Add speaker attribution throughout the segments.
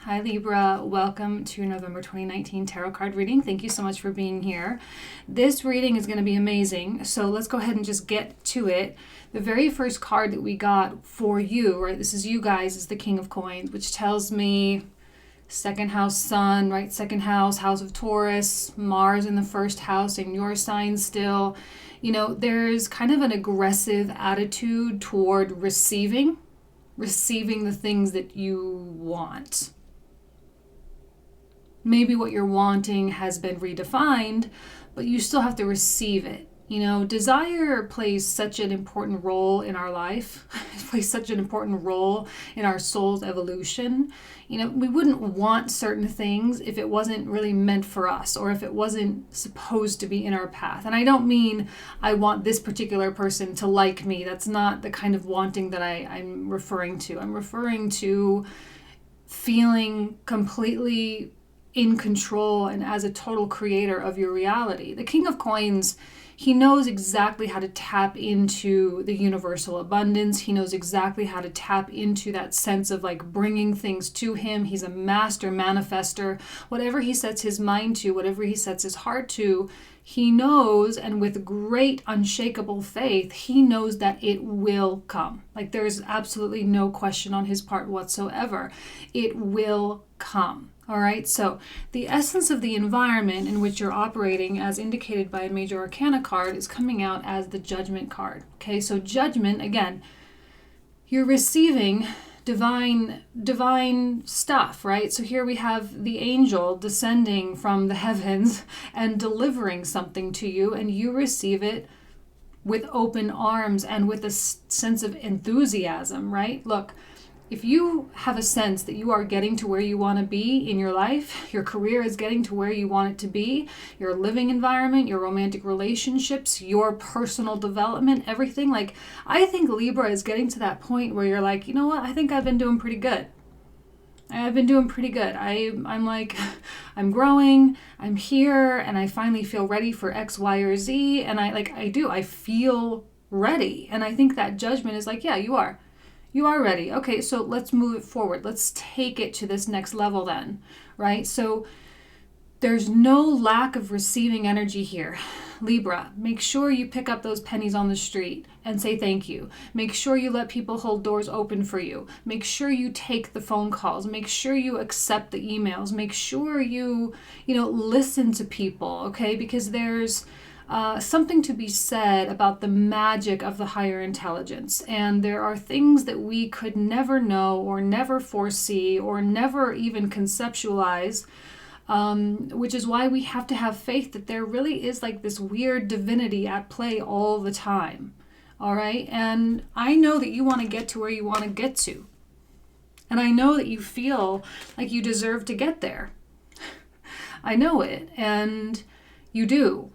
Speaker 1: Hi Libra, welcome to November 2019 tarot card reading. Thank you so much for being here. This reading is going to be amazing, so let's go ahead and just get to it. The very first card that we got for you, right, this is you guys, is the King of Coins, which tells me second house sun, right, second house, house of Taurus, Mars in the first house in your sign still. You know, there's kind of an aggressive attitude toward receiving the things that you want. Maybe what you're wanting has been redefined, but you still have to receive it. You know, desire plays such an important role in our life. It plays such an important role in our soul's evolution. You know, we wouldn't want certain things if it wasn't really meant for us or if it wasn't supposed to be in our path. And I don't mean I want this particular person to like me. That's not the kind of wanting that I'm referring to. I'm referring to feeling completely in control and as a total creator of your reality. The King of Coins, he knows exactly how to tap into the universal abundance. He knows exactly how to tap into that sense of like bringing things to him. He's a master manifester. Whatever he sets his mind to, whatever he sets his heart to, he knows, and with great unshakable faith, he knows that it will come. Like there's absolutely no question on his part whatsoever. It will come. All right, so the essence of the environment in which you're operating, as indicated by a major arcana card, is coming out as the Judgment card. Okay, so Judgment, again, you're receiving divine stuff, right? So here we have the angel descending from the heavens and delivering something to you, and you receive it with open arms and with a sense of enthusiasm, right? Look, if you have a sense that you are getting to where you want to be in your life, your career is getting to where you want it to be, your living environment, your romantic relationships, your personal development, everything, like I think Libra is getting to that point where you're like, you know what, I think I've been doing pretty good. I've been doing pretty good. I'm like, I'm growing, I'm here, and I finally feel ready for X, Y, or Z, and I feel ready. And I think that Judgment is like, yeah, you are. You are ready. Okay, so let's move it forward. Let's take it to this next level then, right? So there's no lack of receiving energy here. Libra, make sure you pick up those pennies on the street and say thank you. Make sure you let people hold doors open for you. Make sure you take the phone calls. Make sure you accept the emails. Make sure you listen to people, okay? Because there's something to be said about the magic of the higher intelligence. And there are things that we could never know or never foresee or never even conceptualize, which is why we have to have faith that there really is like this weird divinity at play all the time. All right? And I know that you want to get to where you want to get to. And I know that you feel like you deserve to get there. I know it. And you do.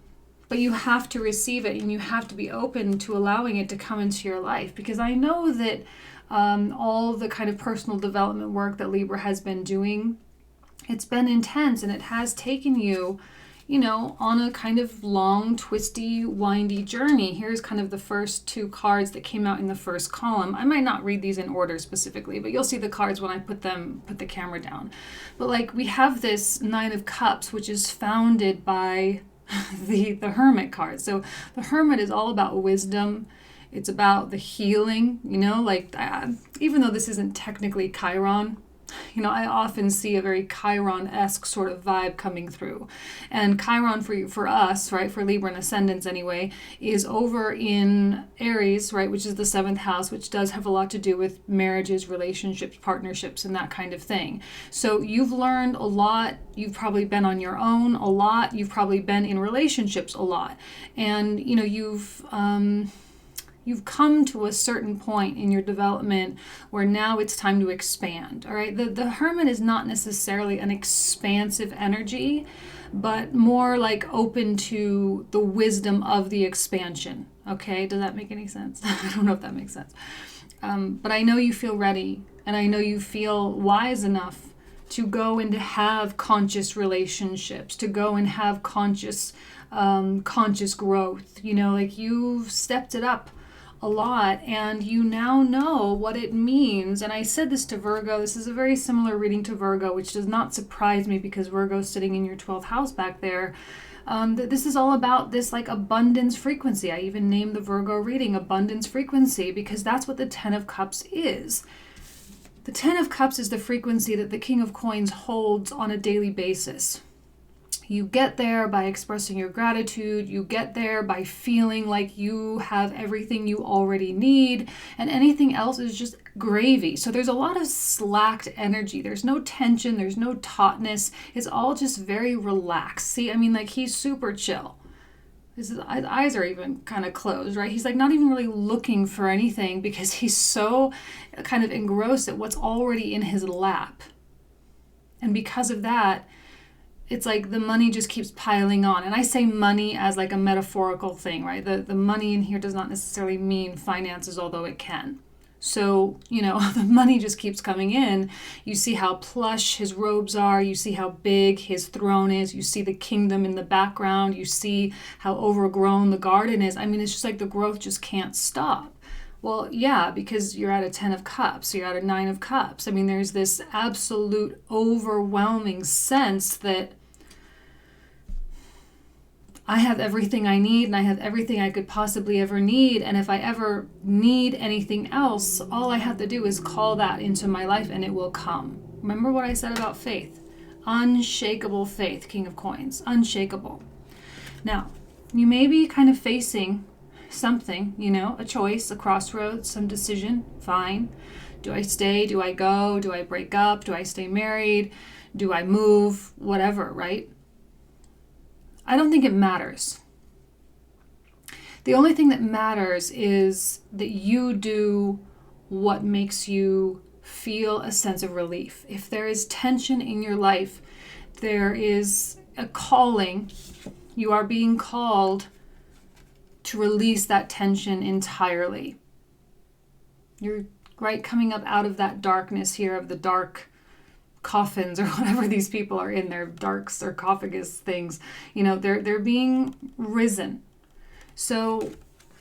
Speaker 1: But you have to receive it and you have to be open to allowing it to come into your life. Because I know that all the kind of personal development work that Libra has been doing, it's been intense and it has taken you, on a kind of long, twisty, windy journey. Here's kind of the first two cards that came out in the first column. I might not read these in order specifically, but you'll see the cards when I put the camera down. But like we have this Nine of Cups, which is founded by the Hermit card. So the Hermit is all about wisdom. It's about the healing, even though this isn't technically Chiron, I often see a very Chiron-esque sort of vibe coming through. And Chiron for us, right, for Libra and Ascendants anyway, is over in Aries, right, which is the 7th house, which does have a lot to do with marriages, relationships, partnerships, and that kind of thing. So you've learned a lot. You've probably been on your own a lot. You've probably been in relationships a lot. And, you've come to a certain point in your development where now it's time to expand, all right? The Hermit is not necessarily an expansive energy, but more like open to the wisdom of the expansion, okay? Does that make any sense? I don't know if that makes sense. But I know you feel ready, and I know you feel wise enough to go and to have conscious relationships, to go and have conscious growth. You've stepped it up a lot, and you now know what it means. And I said this to Virgo. This is a very similar reading to Virgo, which does not surprise me because Virgo's sitting in your 12th house back there. This is all about this like abundance frequency. I even named the Virgo reading abundance frequency because that's what the 10 of Cups is. The 10 of Cups is the frequency that the King of Coins holds on a daily basis. You get there by expressing your gratitude. You get there by feeling like you have everything you already need, and anything else is just gravy. So there's a lot of slacked energy. There's no tension. There's no tautness. It's all just very relaxed. See, I mean, like he's super chill. His eyes are even kind of closed, right? He's like not even really looking for anything because he's so kind of engrossed at what's already in his lap. And because of that, it's like the money just keeps piling on. And I say money as like a metaphorical thing, right? The money in here does not necessarily mean finances, although it can. So, the money just keeps coming in. You see how plush his robes are. You see how big his throne is. You see the kingdom in the background. You see how overgrown the garden is. I mean, it's just like the growth just can't stop. Well, yeah, because you're at a 10 of Cups, you're at a 9 of Cups. I mean, there's this absolute overwhelming sense that I have everything I need and I have everything I could possibly ever need. And if I ever need anything else, all I have to do is call that into my life and it will come. Remember what I said about faith? Unshakable faith, King of Coins, unshakable. Now, you may be kind of facing something, a choice, a crossroads, some decision, fine. Do I stay? Do I go? Do I break up? Do I stay married? Do I move? Whatever, right? I don't think it matters. The only thing that matters is that you do what makes you feel a sense of relief. If there is tension in your life, there is a calling. You are being called to release that tension entirely. You're coming up out of that darkness here of the dark coffins or whatever these people are in, their dark sarcophagus things. They're being risen. So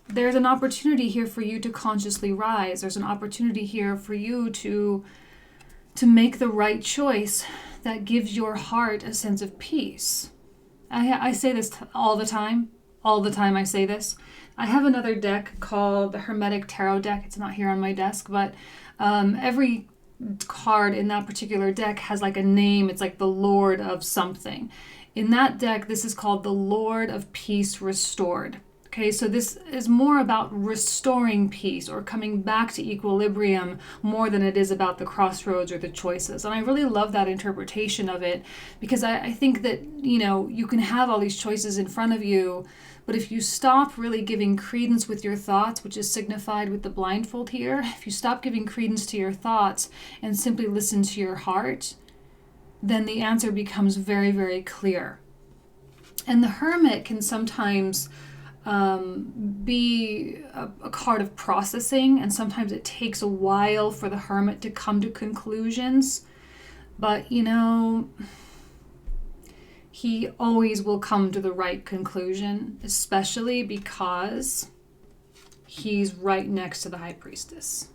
Speaker 1: there's an opportunity here for you to consciously rise. There's an opportunity here for you to make the right choice that gives your heart a sense of peace. I say this all the time. All the time I say this. I have another deck called the Hermetic Tarot deck. It's not here on my desk, but every card in that particular deck has like a name. It's like the Lord of something. In that deck, this is called the Lord of Peace Restored. Okay, so this is more about restoring peace or coming back to equilibrium more than it is about the crossroads or the choices. And I really love that interpretation of it because I think that, you can have all these choices in front of you, but if you stop really giving credence with your thoughts, which is signified with the blindfold here, if you stop giving credence to your thoughts and simply listen to your heart, then the answer becomes very, very clear. And the Hermit can sometimes be a card of processing, and sometimes it takes a while for the Hermit to come to conclusions. But, he always will come to the right conclusion, especially because he's right next to the High Priestess.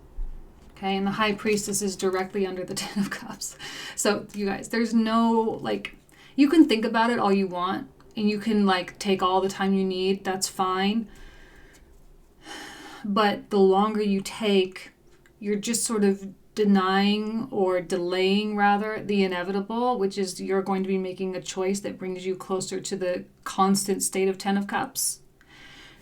Speaker 1: Okay, and the High Priestess is directly under the 10 of Cups. So, you guys, there's no, you can think about it all you want, and you can, take all the time you need. That's fine. But the longer you take, you're just sort of denying or delaying rather the inevitable, which is you're going to be making a choice that brings you closer to the constant state of 10 of Cups.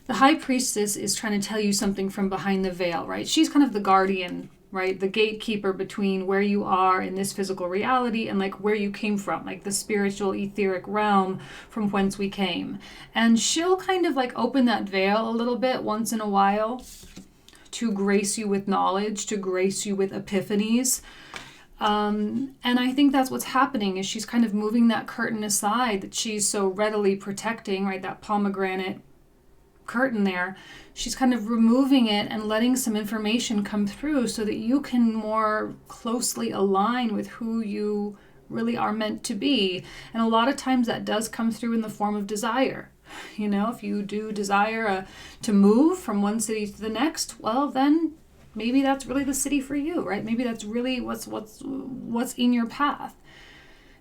Speaker 1: The High Priestess is trying to tell you something from behind the veil, right? She's kind of the guardian, right? The gatekeeper between where you are in this physical reality and where you came from, the spiritual etheric realm from whence we came. And she'll kind of open that veil a little bit once in a while to grace you with knowledge, to grace you with epiphanies. And I think that's what's happening is she's kind of moving that curtain aside that she's so readily protecting, right? That pomegranate curtain there. She's kind of removing it and letting some information come through so that you can more closely align with who you really are meant to be. And a lot of times that does come through in the form of desire. If you do desire to move from one city to the next, well, then maybe that's really the city for you, right? Maybe that's really what's in your path.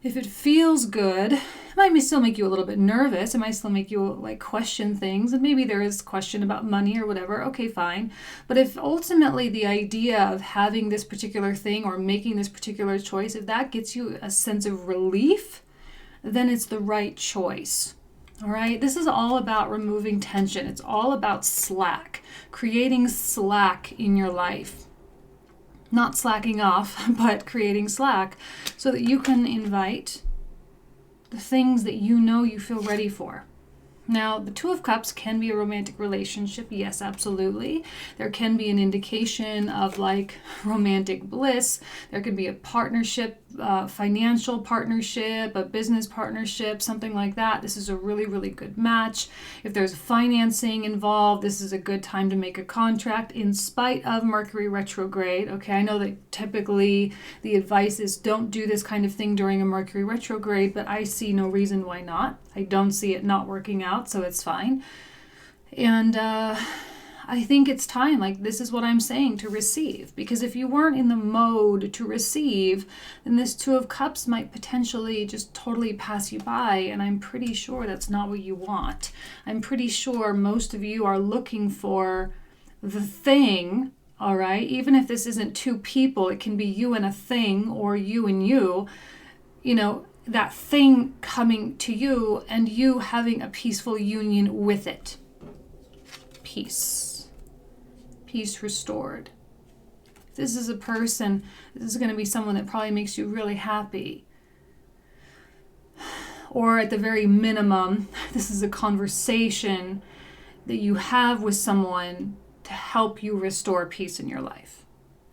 Speaker 1: If it feels good, it might still make you a little bit nervous. It might still make you like question things. And maybe there is question about money or whatever. Okay, fine. But if ultimately the idea of having this particular thing or making this particular choice, if that gets you a sense of relief, then it's the right choice. All right. This is all about removing tension. It's all about slack, creating slack in your life. Not slacking off, but creating slack so that you can invite the things that you feel ready for. Now, the Two of Cups can be a romantic relationship. Yes, absolutely. There can be an indication of like romantic bliss. There could be a partnership, financial partnership, a business partnership, something like that. This is a really, really good match. If there's financing involved, this is a good time to make a contract in spite of Mercury retrograde. Okay, I know that typically the advice is don't do this kind of thing during a Mercury retrograde, but I see no reason why not. I don't see it not working out, so it's fine. And I think it's time, like this is what I'm saying, to receive. Because if you weren't in the mode to receive, then this Two of Cups might potentially just totally pass you by. And I'm pretty sure that's not what you want. I'm pretty sure most of you are looking for the thing, all right? Even if this isn't two people, it can be you and a thing or you and you, that thing coming to you and you having a peaceful union with it. Peace restored. If this is a person, this is going to be someone that probably makes you really happy. Or at the very minimum, this is a conversation that you have with someone to help you restore peace in your life.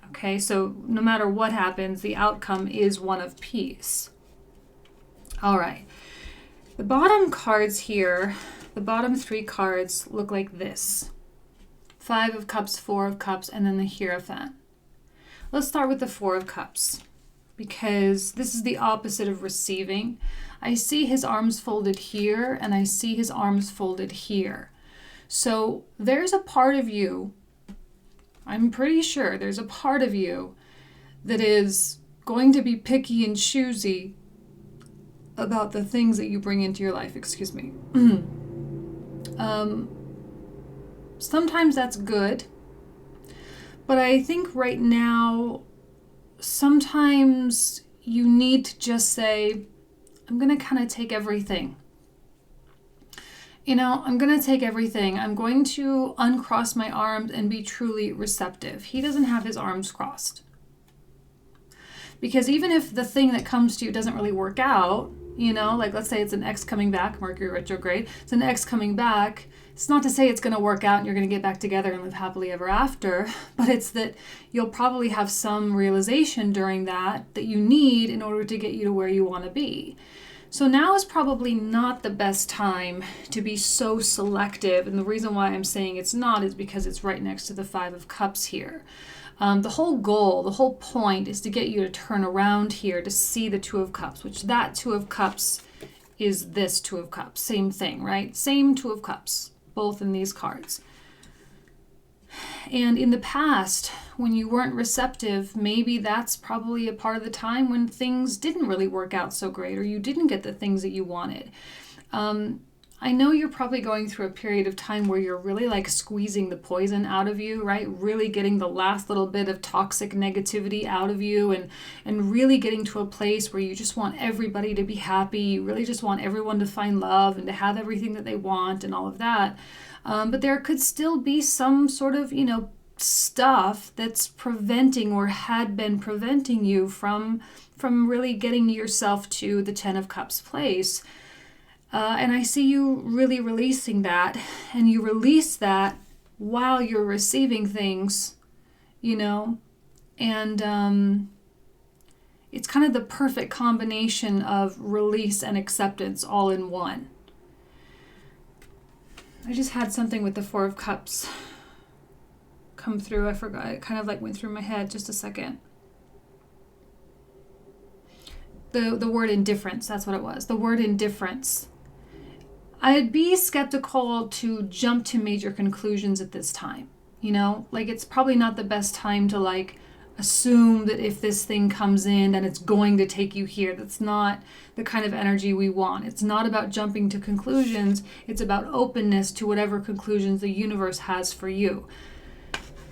Speaker 1: Okay, so no matter what happens, the outcome is one of peace. All right. The bottom cards here, the bottom three cards look like this. 5 of Cups, 4 of Cups, and then the Hierophant. Let's start with the 4 of Cups because this is the opposite of receiving. I see his arms folded here and I see his arms folded here. So there's a part of you, I'm pretty sure there's a part of you that is going to be picky and choosy about the things that you bring into your life. Excuse me. Sometimes that's good, but I think right now, sometimes you need to just say, I'm going to kind of take everything. I'm going to take everything. I'm going to uncross my arms and be truly receptive. He doesn't have his arms crossed. Because even if the thing that comes to you doesn't really work out, like let's say it's an ex coming back, Mercury retrograde, it's an ex coming back. It's not to say it's going to work out and you're going to get back together and live happily ever after, but it's that you'll probably have some realization during that you need in order to get you to where you want to be. So now is probably not the best time to be so selective. And the reason why I'm saying it's not is because it's right next to the 5 of Cups here. The whole goal, the whole point is to get you to turn around here to see the 2 of Cups, which that 2 of Cups is this 2 of Cups. Same thing, right? Same 2 of Cups, both in these cards. And in the past, when you weren't receptive, maybe that's probably a part of the time when things didn't really work out so great or you didn't get the things that you wanted. I know you're probably going through a period of time where you're really like squeezing the poison out of you, right? Really getting the last little bit of toxic negativity out of you and really getting to a place where you just want everybody to be happy. You really just want everyone to find love and to have everything that they want and all of that. But there could still be some sort of, stuff that's preventing or had been preventing you from really getting yourself to the 10 of Cups place. And I see you really releasing that, and you release that while you're receiving things, and it's kind of the perfect combination of release and acceptance all in one. I just had something with the 4 of Cups come through. I forgot. It kind of like went through my head just a second. The word indifference, that's what it was. The word indifference. I'd be skeptical to jump to major conclusions at this time. You know, like it's probably not the best time to like assume that if this thing comes in, then it's going to take you here. That's not the kind of energy we want. It's not about jumping to conclusions. It's about openness to whatever conclusions the universe has for you.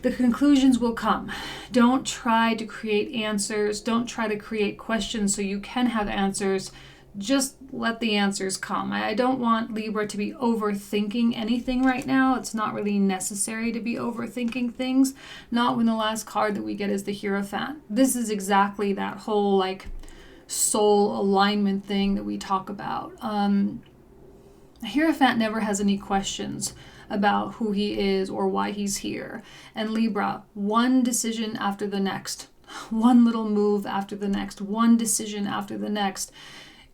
Speaker 1: The conclusions will come. Don't try to create answers. Don't try to create questions so you can have answers. Just let the answers come. I don't want Libra to be overthinking anything right now. It's not really necessary to be overthinking things. Not when the last card that we get is the Hierophant. This is exactly that whole like soul alignment thing that we talk about. The Hierophant never has any questions about who he is or why he's here. And Libra, one decision after the next, one little move after the next, one decision after the next.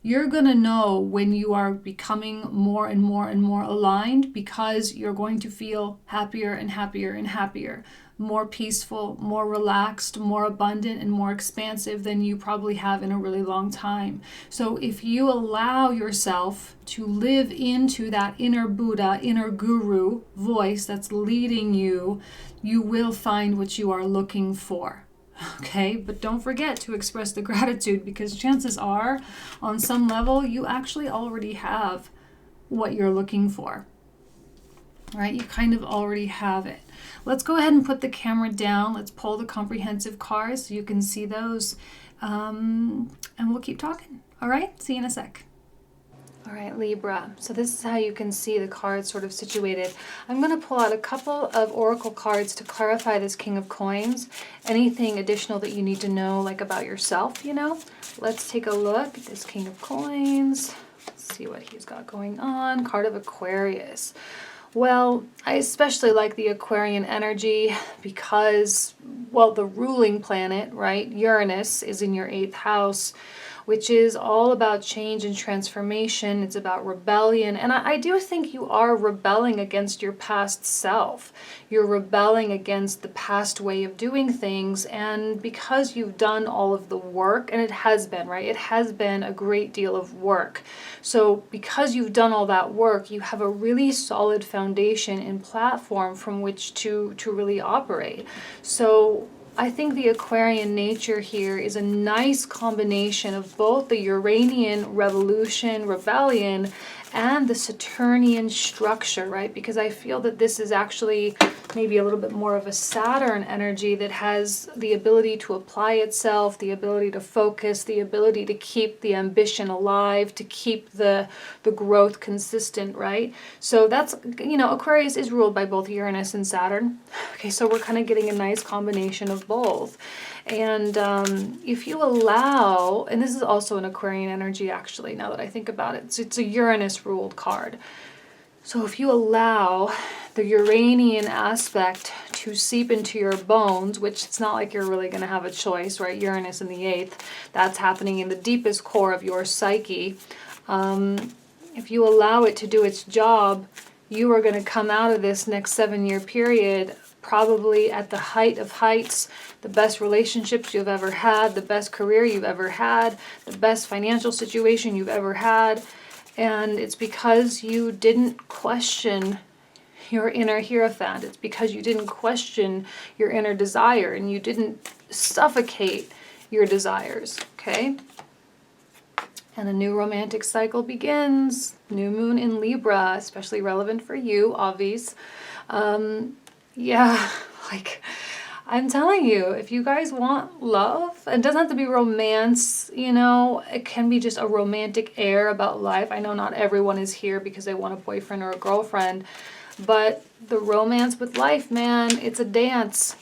Speaker 1: You're going to know when you are becoming more and more and more aligned, because you're going to feel happier and happier and happier, more peaceful, more relaxed, more abundant, and more expansive than you probably have in a really long time. So if you allow yourself to live into that inner Buddha, inner guru voice that's leading you, you will find what you are looking for. Okay, but don't forget to express the gratitude, because chances are, on some level, you actually already have what you're looking for. Right? You kind of already have it. Let's go ahead and put the camera down. Let's pull the comprehensive cards so you can see those. And we'll keep talking. All right? See you in a sec. All right, Libra. So this is how you can see the cards sort of situated. I'm going to pull out a couple of oracle cards to clarify this King of Coins. Anything additional that you need to know, like about yourself, you know? Let's take a look at this King of Coins. Let's see what he's got going on. Card of Aquarius. Well, I especially like the Aquarian energy because, well, the ruling planet, right, Uranus, is in your 8th house, which is all about change and transformation. It's about rebellion. And I do think you are rebelling against your past self. You're rebelling against the past way of doing things. And because you've done all of the work, and it has been, right? It has been a great deal of work. So because you've done all that work, you have a really solid foundation and platform from which to really operate. So I think the Aquarian nature here is a nice combination of both the Uranian revolution, rebellion, and the Saturnian structure, right? Because I feel that this is actually maybe a little bit more of a Saturn energy that has the ability to apply itself, the ability to focus, the ability to keep the ambition alive, to keep the growth consistent, right? So that's, you know, Aquarius is ruled by both Uranus and Saturn. Okay, so we're kind of getting a nice combination of both. And if you allow, and this is also an Aquarian energy actually, now that I think about it, it's a Uranus ruled card. So if you allow the Uranian aspect to seep into your bones, which it's not like you're really going to have a choice, right? Uranus in the 8th, that's happening in the deepest core of your psyche. If you allow it to do its job, you are going to come out of this next 7-year period probably at the height of heights, the best relationships you've ever had, the best career you've ever had, the best financial situation you've ever had. And it's because you didn't question your inner Hierophant. It's because you didn't question your inner desire and you didn't suffocate your desires, okay? And a new romantic cycle begins. New moon in Libra, especially relevant for you, obvious. Yeah, like, I'm telling you, if you guys want love, it doesn't have to be romance, you know, it can be just a romantic air about life. I know not everyone is here because they want a boyfriend or a girlfriend, but the romance with life, man, it's a dance.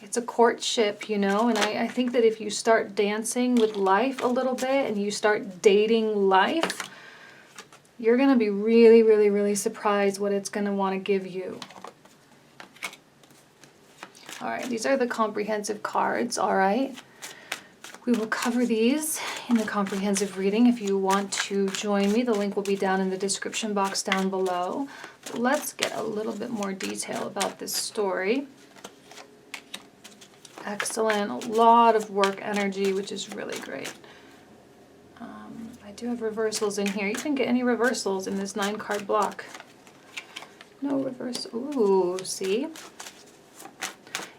Speaker 1: It's a courtship, you know, and I think that if you start dancing with life a little bit and you start dating life, you're going to be really, really, really surprised what it's going to want to give you. All right, these are the comprehensive cards, all right? We will cover these in the comprehensive reading. If you want to join me, the link will be down in the description box down below. But let's get a little bit more detail about this story. Excellent, a lot of work energy, which is really great. I I do have reversals in here. You didn't get any reversals in this 9-card block. No reverse. Ooh, see?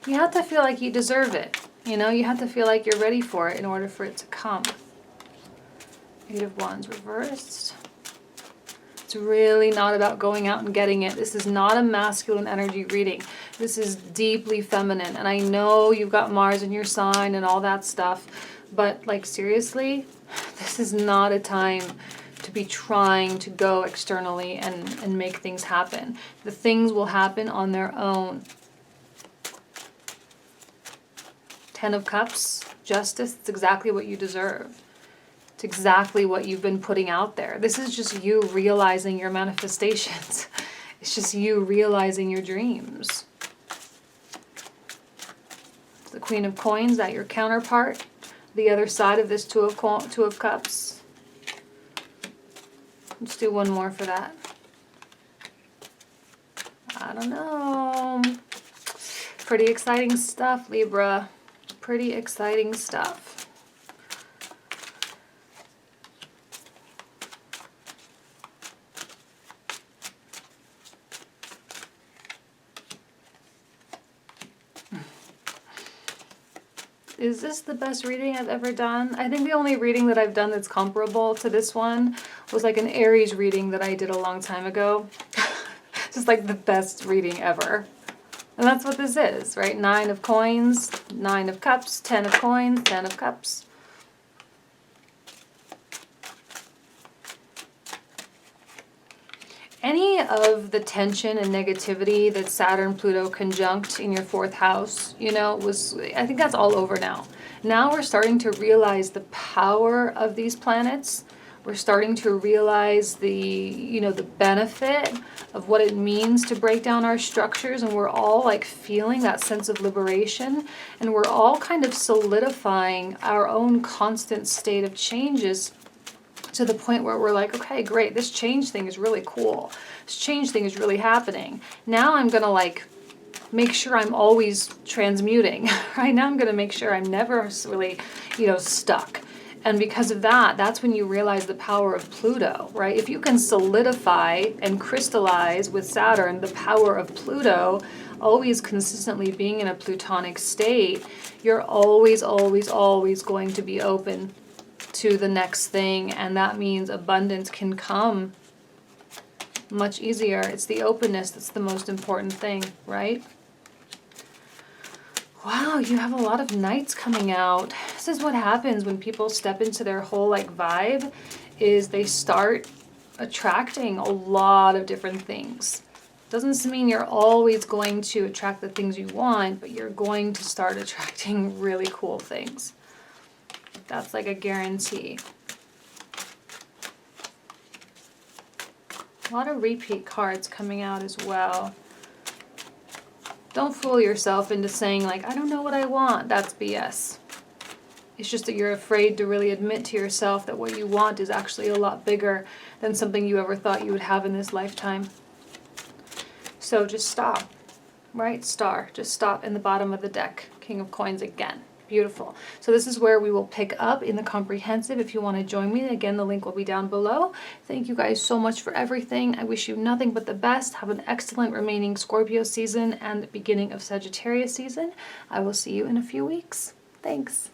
Speaker 1: You have to feel like you deserve it. You know, you have to feel like you're ready for it in order for it to come. 8 of Wands reversed. It's really not about going out and getting it. This is not a masculine energy reading. This is deeply feminine. And I know you've got Mars in your sign and all that stuff, but like seriously, this is not a time to be trying to go externally and make things happen. The things will happen on their own. 10 of Cups, justice, it's exactly what you deserve. It's exactly what you've been putting out there. This is just you realizing your manifestations. It's just you realizing your dreams. The Queen of Coins, that your counterpart. The other side of this Two of Cups. Let's do one more for that. I don't know. Pretty exciting stuff, Libra. Pretty exciting stuff. Is this the best reading I've ever done? I think the only reading that I've done that's comparable to this one was like an Aries reading that I did a long time ago. Just like the best reading ever. And that's what this is, right? 9 of Coins, 9 of Cups, 10 of Coins, 10 of Cups. Any of the tension and negativity that Saturn-Pluto conjunct in your 4th house, you know, I think that's all over now. Now we're starting to realize the power of these planets. We're starting to realize the benefit of what it means to break down our structures, and we're all like feeling that sense of liberation, and we're all kind of solidifying our own constant state of changes to the point where we're like, okay, great, this change thing is really cool. This change thing is really happening. Now I'm going to like make sure I'm always transmuting, right? Now I'm going to make sure I'm never really, stuck. And because of that, that's when you realize the power of Pluto, right? If you can solidify and crystallize with Saturn the power of Pluto, always consistently being in a Plutonic state, you're always, always, always going to be open to the next thing, and that means abundance can come much easier. It's the openness that's the most important thing, right? Wow, you have a lot of Knights coming out. This is what happens when people step into their whole like vibe, is they start attracting a lot of different things. Doesn't mean you're always going to attract the things you want, but you're going to start attracting really cool things. That's like a guarantee. A lot of repeat cards coming out as well. Don't fool yourself into saying like, I don't know what I want. That's BS. It's just that you're afraid to really admit to yourself that what you want is actually a lot bigger than something you ever thought you would have in this lifetime. So just stop, right? Star, just stop in the bottom of the deck. King of Coins again. Beautiful. So this is where we will pick up in the comprehensive. If you want to join me, again, the link will be down below. Thank you guys so much for everything. I wish you nothing but the best. Have an excellent remaining Scorpio season and the beginning of Sagittarius season. I will see you in a few weeks. Thanks.